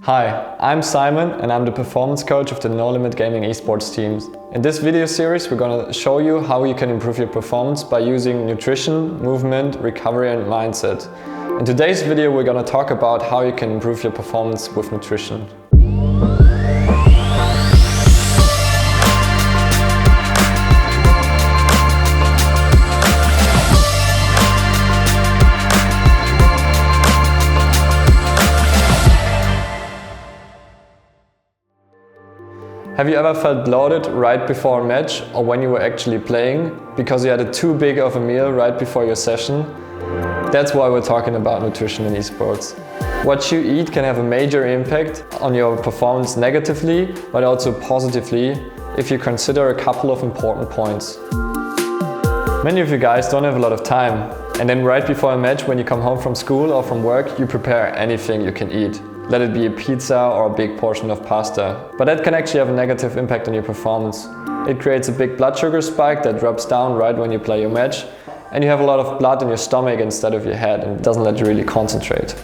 Hi, I'm Simon and I'm the performance coach of the No Limit Gaming esports teams. In this video series we're going to show you how you can improve your performance by using nutrition, movement, recovery and mindset. In today's video we're going to talk about how you can improve your performance with nutrition. Have you ever felt bloated right before a match or when you were actually playing because you had too big of a meal right before your session? That's why we're talking about nutrition in esports. What you eat can have a major impact on your performance negatively, but also positively if you consider a couple of important points. Many of you guys don't have a lot of time, and then right before a match when you come home from school or from work, you prepare anything you can eat. Let it be a pizza or a big portion of pasta. But that can actually have a negative impact on your performance. It creates a big blood sugar spike that drops down right when you play your match, and you have a lot of blood in your stomach instead of your head, and it doesn't let you really concentrate.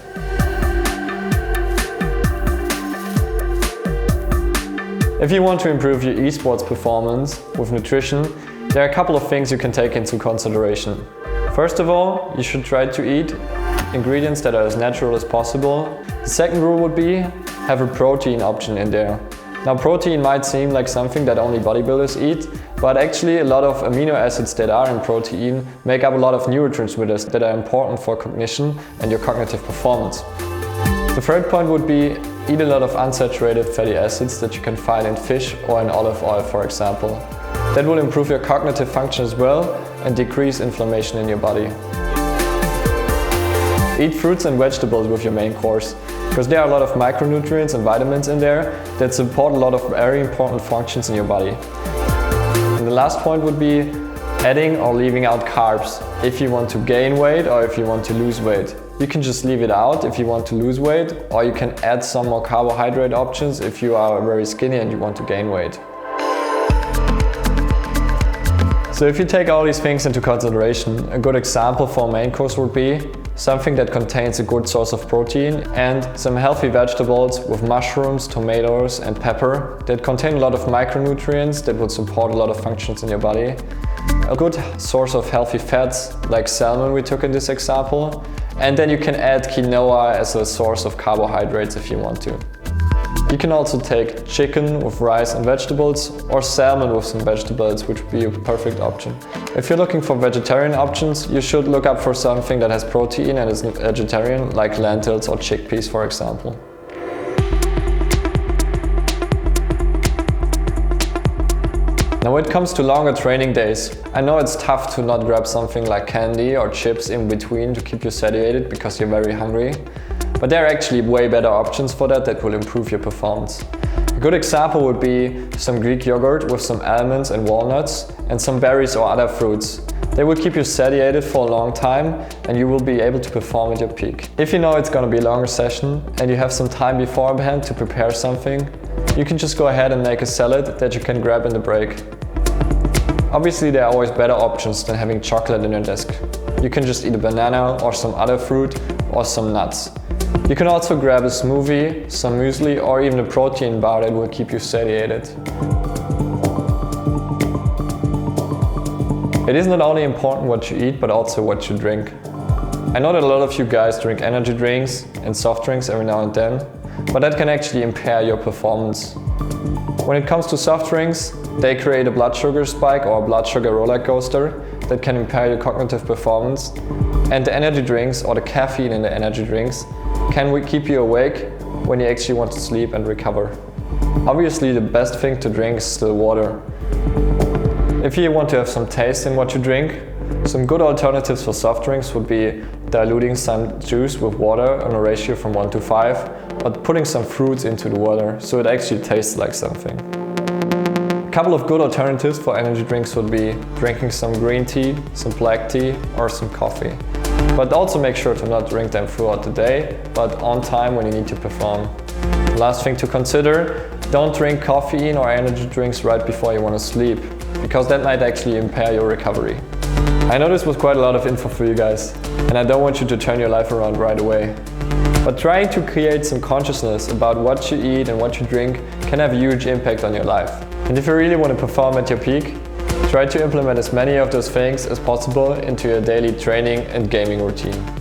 If you want to improve your esports performance with nutrition, there are a couple of things you can take into consideration. First of all, you should try to eat ingredients that are as natural as possible. The second rule would be, have a protein option in there. Now protein might seem like something that only bodybuilders eat, but actually a lot of amino acids that are in protein make up a lot of neurotransmitters that are important for cognition and your cognitive performance. The third point would be, eat a lot of unsaturated fatty acids that you can find in fish or in olive oil, for example. That will improve your cognitive function as well and decrease inflammation in your body. Eat fruits and vegetables with your main course, because there are a lot of micronutrients and vitamins in there that support a lot of very important functions in your body. And the last point would be adding or leaving out carbs if you want to gain weight or if you want to lose weight. You can just leave it out if you want to lose weight, or you can add some more carbohydrate options if you are very skinny and you want to gain weight. So if you take all these things into consideration, a good example for a main course would be something that contains a good source of protein and some healthy vegetables with mushrooms, tomatoes and pepper that contain a lot of micronutrients that would support a lot of functions in your body. A good source of healthy fats like salmon we took in this example, and then you can add quinoa as a source of carbohydrates if you want to. You can also take chicken with rice and vegetables or salmon with some vegetables, which would be a perfect option. If you're looking for vegetarian options, you should look up for something that has protein and is vegetarian, like lentils or chickpeas, for example. Now when it comes to longer training days, I know it's tough to not grab something like candy or chips in between to keep you satiated because you're very hungry. But there are actually way better options for that will improve your performance. A good example would be some Greek yogurt with some almonds and walnuts and some berries or other fruits. They will keep you satiated for a long time and you will be able to perform at your peak. If you know it's going to be a longer session and you have some time beforehand to prepare something, you can just go ahead and make a salad that you can grab in the break. Obviously there are always better options than having chocolate in your desk. You can just eat a banana or some other fruit or some nuts. You can also grab a smoothie, some muesli or even a protein bar that will keep you satiated. It is not only important what you eat, but also what you drink. I know that a lot of you guys drink energy drinks and soft drinks every now and then, but that can actually impair your performance. When it comes to soft drinks, they create a blood sugar spike or a blood sugar roller coaster that can impair your cognitive performance. And the energy drinks or the caffeine in the energy drinks can keep you awake when you actually want to sleep and recover. Obviously the best thing to drink is still water. If you want to have some taste in what you drink, some good alternatives for soft drinks would be diluting some juice with water on a ratio from 1 to 5, but putting some fruits into the water so it actually tastes like something. A couple of good alternatives for energy drinks would be drinking some green tea, some black tea or some coffee. But also make sure to not drink them throughout the day, but on time when you need to perform. Last thing to consider, don't drink caffeine or energy drinks right before you want to sleep, because that might actually impair your recovery. I know this was quite a lot of info for you guys, and I don't want you to turn your life around right away. But trying to create some consciousness about what you eat and what you drink can have a huge impact on your life. And if you really want to perform at your peak, try to implement as many of those things as possible into your daily training and gaming routine.